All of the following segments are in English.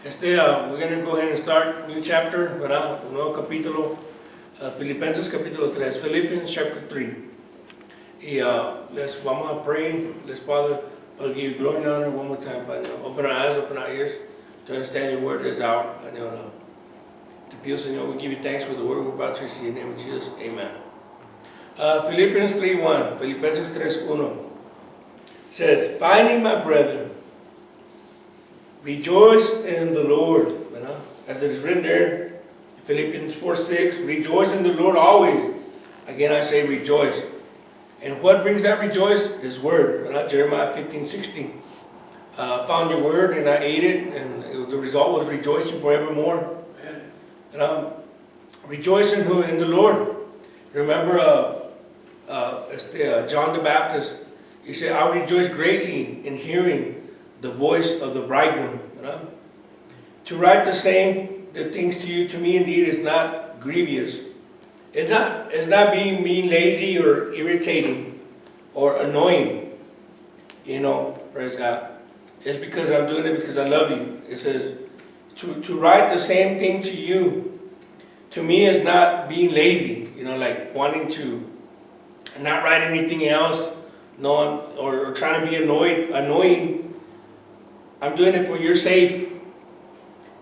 We're going to go ahead and start new chapter, ¿verdad? Un nuevo capítulo, Filipenses capítulo 3, Philippians chapter 3. Vamos a pray. Let's, Father, I'll give you glory and honor one more time. Open our eyes, open our ears to understand your word this hour. Te pido, Señor, we give you thanks for the word we're about to receive. In the name of Jesus, amen. Philippians 3:1, Filipenses 3:1 says, finally, my brethren, rejoice in the Lord. As it is written there, Philippians 4:6, rejoice in the Lord always. Again, I say rejoice. And what brings that rejoice? His word. Jeremiah 15:16. Found your word and I ate it, and the result was rejoicing forevermore. And rejoicing in the Lord. Remember John the Baptist, he said, I rejoice greatly in hearing the voice of the bridegroom. To write the things to you, to me indeed, is not grievous. It's not being lazy or irritating or annoying. Praise God. It's because I'm doing it because I love you. It says, to write the same thing to you, to me, is not being lazy, like wanting to not write anything else, or trying to be annoying. I'm doing it for your sake,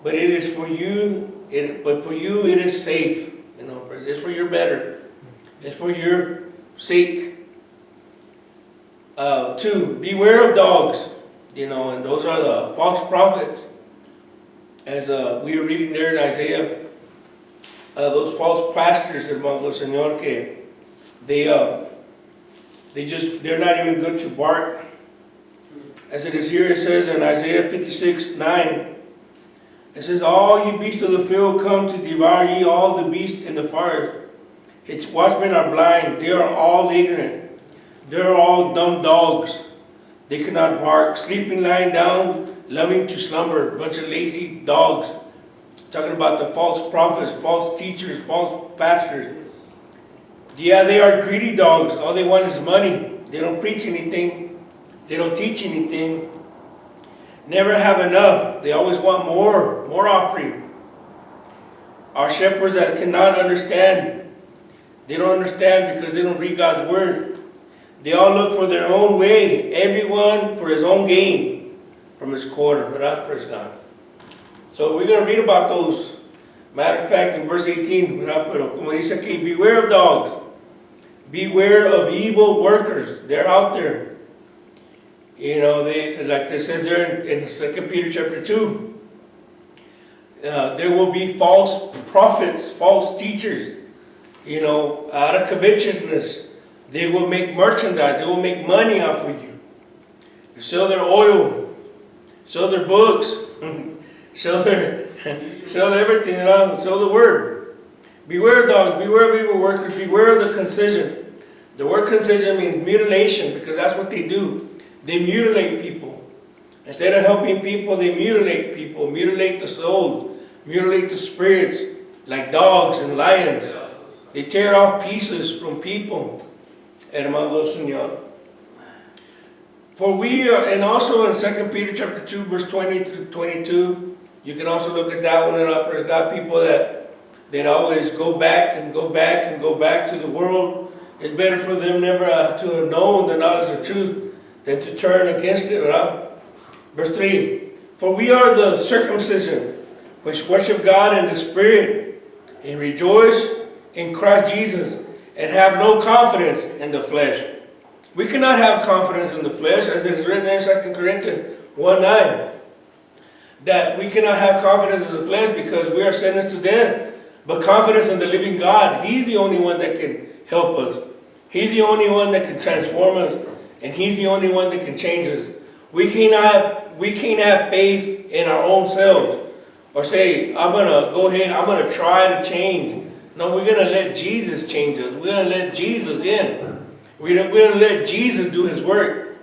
but it is for you. But for you, it is safe. It's for your better. It's for your sake. 2, beware of dogs. And those are the false prophets. As we were reading there in Isaiah, those false pastors, hermano Señor, que they're not even good to bark. As it is here, it says in Isaiah 56:9, it says, all you beasts of the field come to devour ye, all the beasts in the forest. Its watchmen are blind, they are all ignorant. They are all dumb dogs. They cannot bark, sleeping, lying down, loving to slumber. Bunch of lazy dogs. Talking about the false prophets, false teachers, false pastors. Yeah, they are greedy dogs. All they want is money. They don't preach anything. They don't teach anything. Never have enough. They always want more offering. Our shepherds that cannot understand. They don't understand because they don't read God's word. They all look for their own way. Everyone for his own gain from his quarter. Praise God. So we're going to read about those. Matter of fact, in verse 18, como dice aquí, beware of dogs. Beware of evil workers. They're out there. They, like it says there in 2 Peter chapter 2, there will be false prophets, false teachers. Out of covetousness, they will make merchandise. They will make money off of you. They sell their oil, sell their books, sell everything, sell the word. Beware of dogs, beware of evil workers, beware of the concision. The word concision means mutilation, because that's what they do. They mutilate people. Instead of helping people, they mutilate people, mutilate the souls, mutilate the spirits, like dogs and lions. They tear off pieces from people. Hermano Señor. For we are, and also in 2 Peter chapter 2, verse 20 to 22, you can also look at that one, and there's got people that always go back and go back and go back to the world. It's better for them never to have known the knowledge of truth than to turn against it. Right? Verse 3, for we are the circumcision, which worship God in the Spirit, and rejoice in Christ Jesus, and have no confidence in the flesh. We cannot have confidence in the flesh, as it is written in 2 Corinthians 1:9. That we cannot have confidence in the flesh because we are sentenced to death. But confidence in the living God, He's the only one that can help us. He's the only one that can transform us. And He's the only one that can change us. We can't have faith in our own selves. Or say, I'm going to go ahead, I'm going to try to change. No, we're going to let Jesus change us. We're going to let Jesus in. We're going to let Jesus do His work.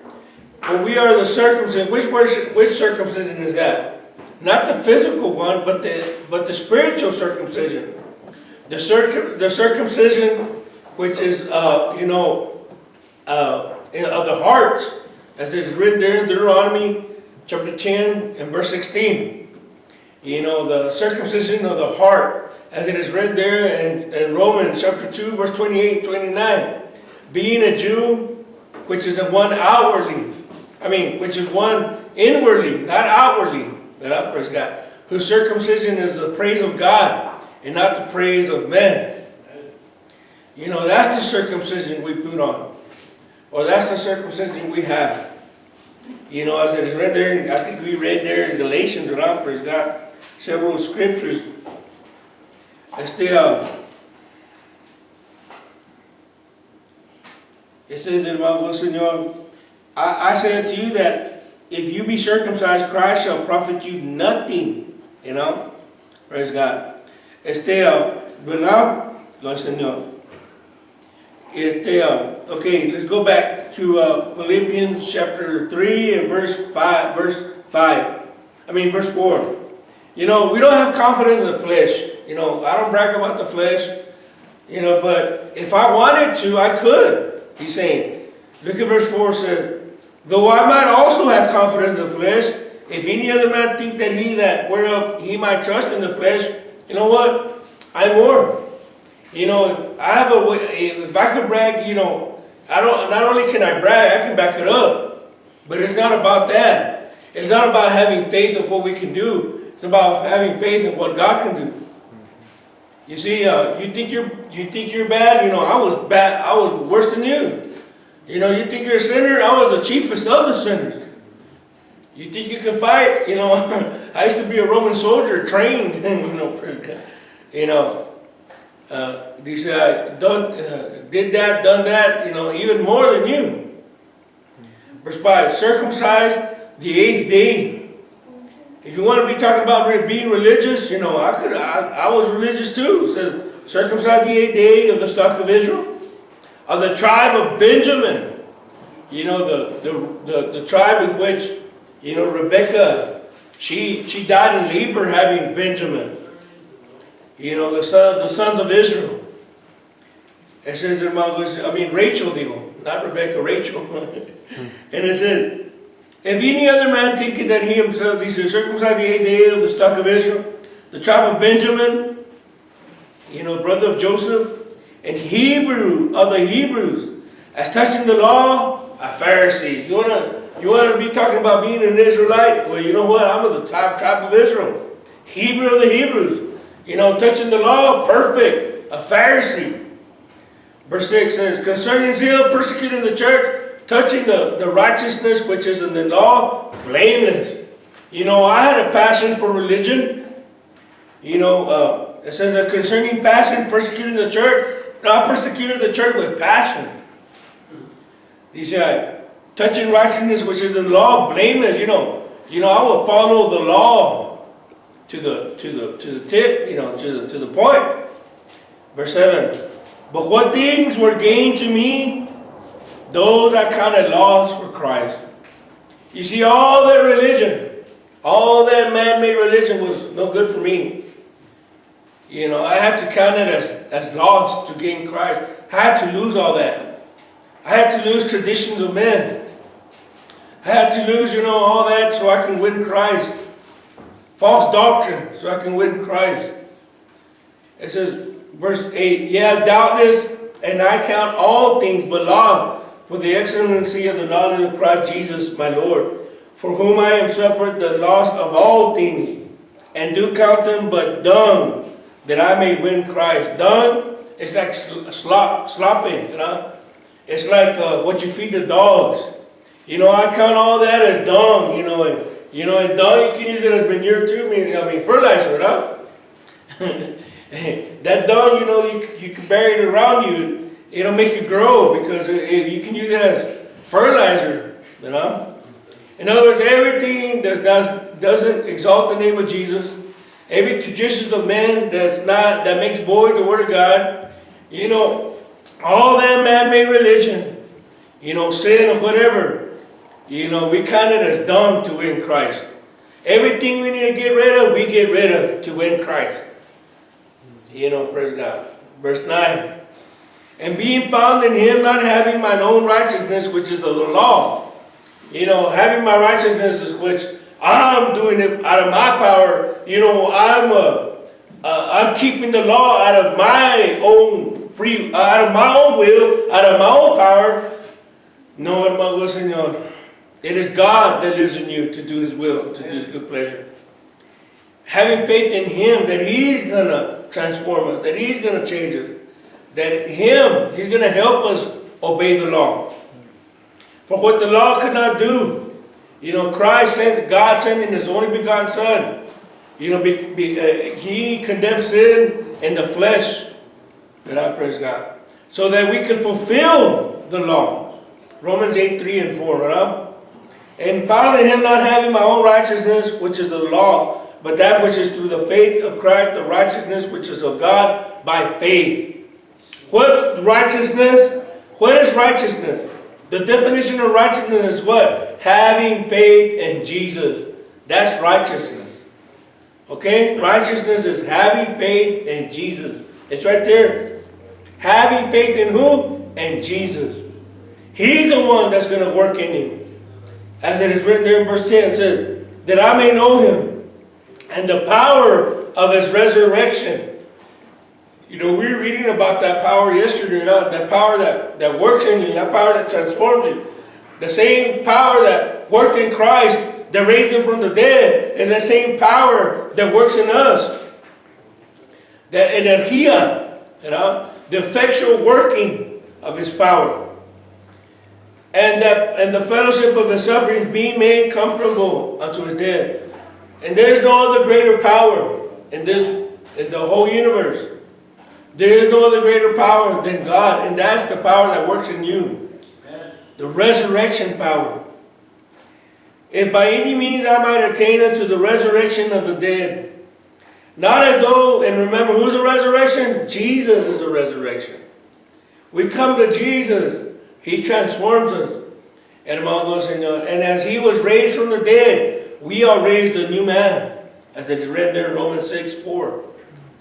But we are the circumcision. Which circumcision is that? Not the physical one, but the spiritual circumcision. The circumcision, which is, of the hearts, as it is written there in Deuteronomy chapter 10 and verse 16. You know, the circumcision of the heart, as it is written there in Romans chapter 2, verse 28, 29. Being a Jew, which is one outwardly, which is one inwardly, not outwardly, praise God, whose circumcision is the praise of God and not the praise of men. You know, that's the circumcision we put on. Or that's the circumcision we have. You know, as it is read there, I think we read there in Galatians, praise God, several scriptures. It says in the Bible, Señor, I say unto you that if you be circumcised, Christ shall profit you nothing. You know? Praise God. ¿Verdad? Lo Señor. Okay, let's go back to Philippians chapter 3 and verse 4. You know, we don't have confidence in the flesh. You know, I don't brag about the flesh. You know, but if I wanted to, I could. He's saying, look at verse 4, says, though I might also have confidence in the flesh, if any other man think that he that whereof he might trust in the flesh, you know what? I'm more. You know, I have a way, if I could brag, you know, not only can I brag, I can back it up. But it's not about that. It's not about having faith in what we can do. It's about having faith in what God can do. You see, you think you're bad, you know, I was bad, I was worse than you. You know, you think you're a sinner, I was the chiefest of the sinners. You think you can fight, you know, I used to be a Roman soldier, trained, you know, these did that, done that, you know, even more than you. Verse 5, circumcised the 8th day. If you want to be talking about being religious, you know, I was religious too. It says, circumcised the 8th day of the stock of Israel, of the tribe of Benjamin. You know, the tribe in which, you know, Rebecca, she died in labor having Benjamin. You know, the sons of Israel. It says Rachel, not Rebecca, Rachel. And it says, if any other man thinketh that he himself, he shall circumcise the 8th day of the stock of Israel, the tribe of Benjamin, you know, brother of Joseph, and Hebrew of the Hebrews, as touching the law, a Pharisee. You wanna be talking about being an Israelite? Well, you know what? I'm of the tribe of Israel. Hebrew of the Hebrews. You know, touching the law, perfect. A Pharisee. Verse 6 says, concerning zeal, persecuting the church, touching the righteousness which is in the law, blameless. You know, I had a passion for religion. You know, it says that concerning passion, persecuting the church. No, I persecuted the church with passion. He said, touching righteousness which is in the law, blameless. You know, I will follow the law to the tip. You know, to the point. Verse 7. But what things were gained to me, those I counted loss for Christ. You see, all that religion, all that man-made religion was no good for me. You know, I had to count it as loss to gain Christ. I had to lose all that. I had to lose traditions of men. I had to lose, you know, all that so I can win Christ. False doctrine so I can win Christ. It says, verse 8, yeah, doubtless, and I count all things but loss for the excellency of the knowledge of Christ Jesus my Lord, for whom I have suffered the loss of all things, and do count them but dung, that I may win Christ. Dung, it's like sloppy, you know. It's like what you feed the dogs. You know, I count all that as dung, you know, and dung, you can use it as manure too, fertilizer, right? That dung, you know, you can bury it around you. It'll make you grow because you can use it as fertilizer, you know. In other words, everything that doesn't exalt the name of Jesus, every tradition of men that makes void the word of God, you know, all that man-made religion, you know, sin or whatever, you know, we count it as dung to win Christ. Everything we need to get rid of, we get rid of to win Christ. You know, praise God. Verse 9. And being found in him, not having mine own righteousness, which is of the law. You know, having my righteousness, which I'm doing it out of my power. You know, I'm keeping the law out of my own out of my own will, out of my own power. No, hermano, Señor. It is God that lives in you to do His will, to do His good pleasure. Having faith in Him that He's going to transform us, that He's going to change us, that He's going to help us obey the law. For what the law could not do, you know, God sending His only begotten Son, you know, He condemned sin in the flesh, that I praise God, so that we can fulfill the law. Romans 8, 3 and 4, right? And found in Him not having my own righteousness, which is the law, but that which is through the faith of Christ, the righteousness which is of God by faith. What righteousness? What is righteousness? The definition of righteousness is what? Having faith in Jesus. That's righteousness. Okay? Righteousness is having faith in Jesus. It's right there. Having faith in who? In Jesus. He's the one that's going to work in you. As it is written there in verse 10, it says, that I may know Him and the power of His resurrection. You know, we were reading about that power yesterday, you know, that power that works in you, that power that transforms you. The same power that worked in Christ, that raised Him from the dead, is the same power that works in us. That energia, you know, the effectual working of His power. And the fellowship of His sufferings being made comparable unto His death. And there is no other greater power in the whole universe. There is no other greater power than God, and that's the power that works in you. The resurrection power. If by any means I might attain unto the resurrection of the dead. Not as though, and remember, who's the resurrection? Jesus is the resurrection. We come to Jesus. He transforms us. And as He was raised from the dead, we are raised a new man. As it is read there in Romans 6, 4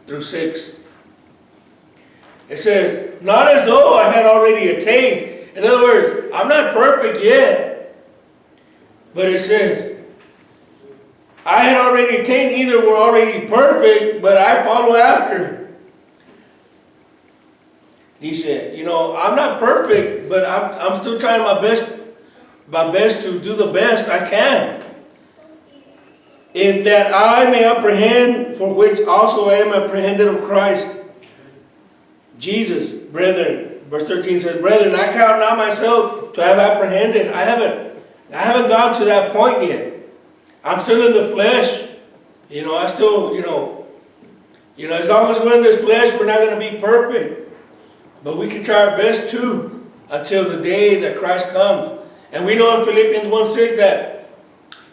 through 6. It says, not as though I had already attained. In other words, I'm not perfect yet. But it says, I had already attained, either we're already perfect, but I follow after. He said, you know, I'm not perfect, but I'm still trying my best to do the best I can. If that I may apprehend, for which also I am apprehended of Christ Jesus, brethren. Verse 13 says, brethren, I count not myself to have apprehended. I haven't gone to that point yet. I'm still in the flesh. You know, I still, you know, as long as we're in this flesh, we're not going to be perfect. But we can try our best too, until the day that Christ comes. And we know in Philippians 1:6 that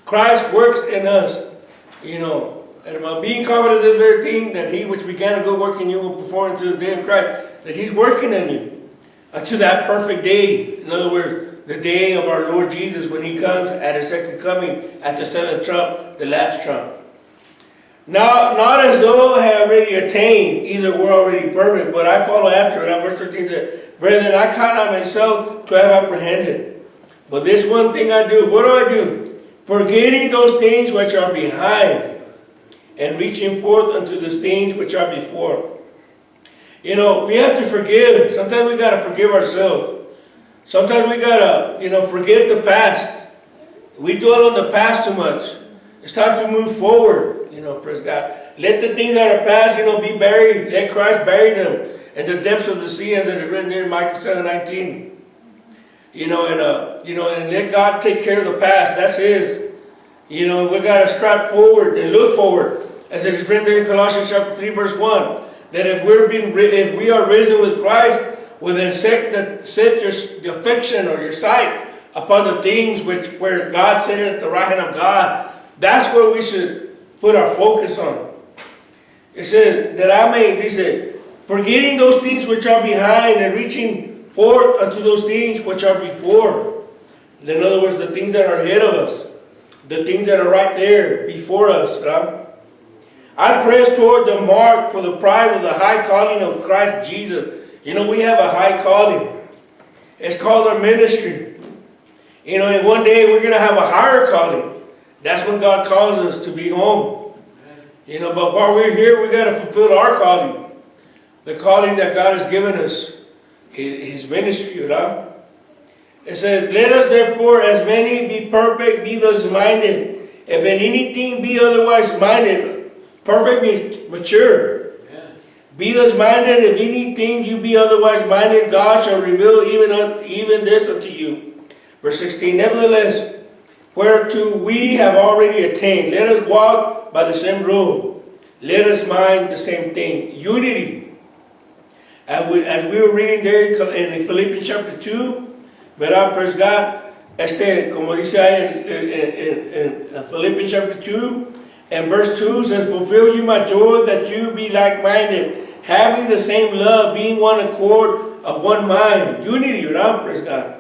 Christ works in us, you know. And about being confident of this very thing, that He which began a good work in you will perform until the day of Christ, that He's working in you until that perfect day. In other words, the day of our Lord Jesus, when He comes at His second coming, at the seventh trump, the last trump. Now, not as though I had already attained, either we're already perfect, but I follow after it. Now, verse 13 says, brethren, I count not myself to have apprehended. But this one thing I do. What do? Forgetting those things which are behind, and reaching forth unto the things which are before. You know, we have to forgive. Sometimes we got to forgive ourselves. Sometimes we got to, you know, forget the past. We dwell on the past too much. It's time to move forward. You know, praise God. Let the things that are past, you know, be buried. Let Christ bury them in the depths of the sea, as it is written there in Micah 7:19. You know, and let God take care of the past. That's His. You know, we got to stride forward and look forward, as it is written there in Colossians chapter 3, verse 1. That if we are risen with Christ, well then set your affection or your sight upon the things where God sitteth at the right hand of God. That's where we should put our focus on. It says, that I may, he said, forgetting those things which are behind and reaching forth unto those things which are before. In other words, the things that are ahead of us. The things that are right there before us. Right? I press toward the mark for the prize of the high calling of Christ Jesus. You know, we have a high calling. It's called our ministry. You know, and one day we're going to have a higher calling. That's when God calls us to be home. You know, but while we're here, we got to fulfill our calling. The calling that God has given us. His ministry, right? It says, let us therefore as many be perfect, be thus minded. If in anything be otherwise minded, perfect means mature. Be thus minded, if anything you be otherwise minded, God shall reveal even this unto you. Verse 16, nevertheless, whereto we have already attained, let us walk by the same rule. Let us mind the same thing. Unity. As we were reading there in Philippians chapter 2, ¿verdad? Praise God. Como dice ahí en Philippians chapter 2, and verse 2 says, fulfill you my joy that you be like-minded, having the same love, being one accord of one mind. Unity, right? Praise God.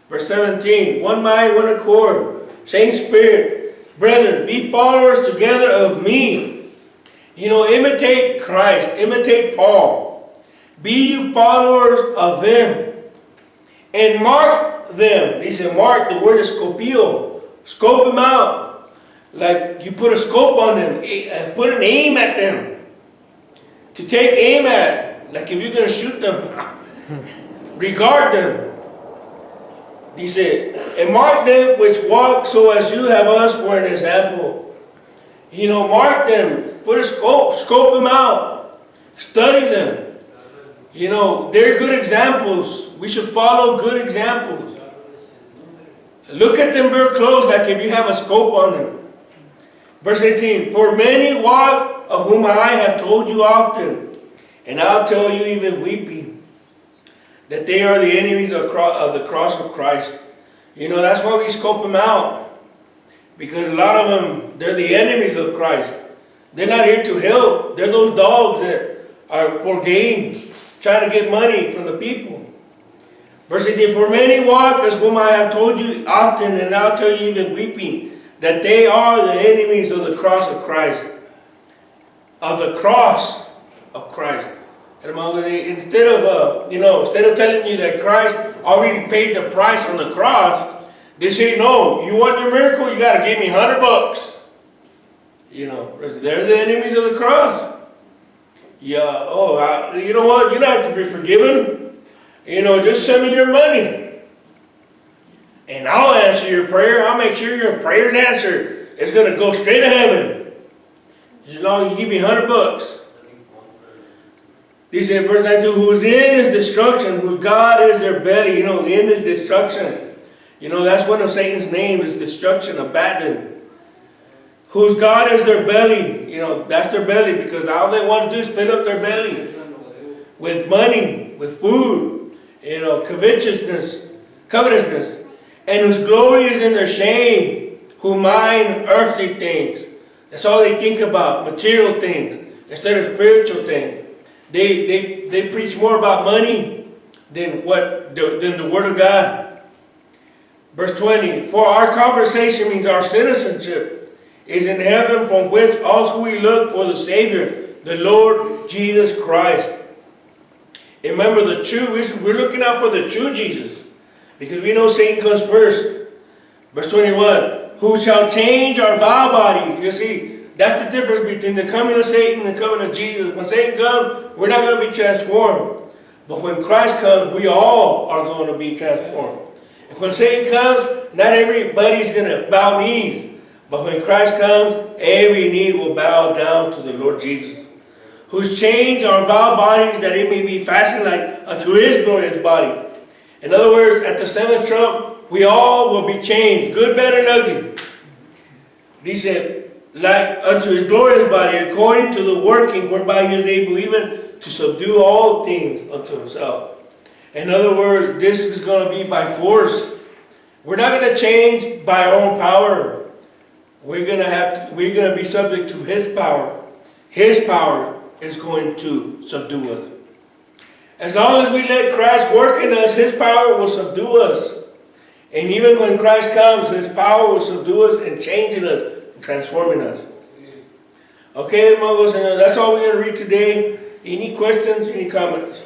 Verse 17, one mind, one accord, same spirit. Brethren, be followers together of me. You know, imitate Christ, imitate Paul. Be you followers of them. And mark them. He said, mark, the word is scopio. Scope them out. Like you put a scope on them, put an aim at them. To take aim at, like if you're going to shoot them, regard them. He said, and mark them which walk so as you have us for an example. You know, mark them, put a scope them out, study them. You know, they're good examples. We should follow good examples. Look at them very close, like if you have a scope on them. Verse 18, for many walk, of whom I have told you often, and I'll tell you even weeping, that they are the enemies of the cross of Christ. You know, that's why we scope them out. Because a lot of them, they're the enemies of Christ. They're not here to help. They're those dogs that are for gain, trying to get money from the people. Verse 18, for many walk, as whom I have told you often, and I'll tell you even weeping, that they are the enemies of the cross of Christ. Of the cross of Christ. Instead of telling you that Christ already paid the price on the cross, they say, no, you want your miracle, you got to give me $100. You know, they're the enemies of the cross. Yeah, you know what, you don't have to be forgiven. You know, just send me your money. And I'll answer your prayer. I'll make sure your prayer's answered. It's going to go straight to heaven. As long as you give me $100. He said, verse 19, whose end is destruction, whose God is their belly. You know, the end is destruction. You know, that's one of Satan's names, is destruction, abandon. Whose God is their belly. You know, that's their belly, because all they want to do is fill up their belly with money, with food, you know, covetousness. And whose glory is in their shame, who mind earthly things. That's all they think about, material things, instead of spiritual things. They preach more about money than the Word of God. Verse 20, for our conversation means our citizenship is in heaven, from which also we look for the Savior, the Lord Jesus Christ. And remember, we're looking out for the true Jesus. Because we know Satan comes first. Verse 21, who shall change our vile body. You see, that's the difference between the coming of Satan and the coming of Jesus. When Satan comes, we're not going to be transformed. But when Christ comes, we all are going to be transformed. And when Satan comes, not everybody's going to bow knees. But when Christ comes, every knee will bow down to the Lord Jesus. Who's changed our vile bodies, that it may be fashioned like unto his glorious body. In other words, at the seventh trump, we all will be changed, good, bad, and ugly. He said, like unto his glorious body, according to the working whereby he is able even to subdue all things unto himself. In other words, this is going to be by force. We're not going to change by our own power. We're going to be subject to his power. His power is going to subdue us. As long as we let Christ work in us, his power will subdue us. And even when Christ comes, his power will subdue us and changing us, transforming us. Okay, hermanos, that's all we're going to read today. Any questions, any comments?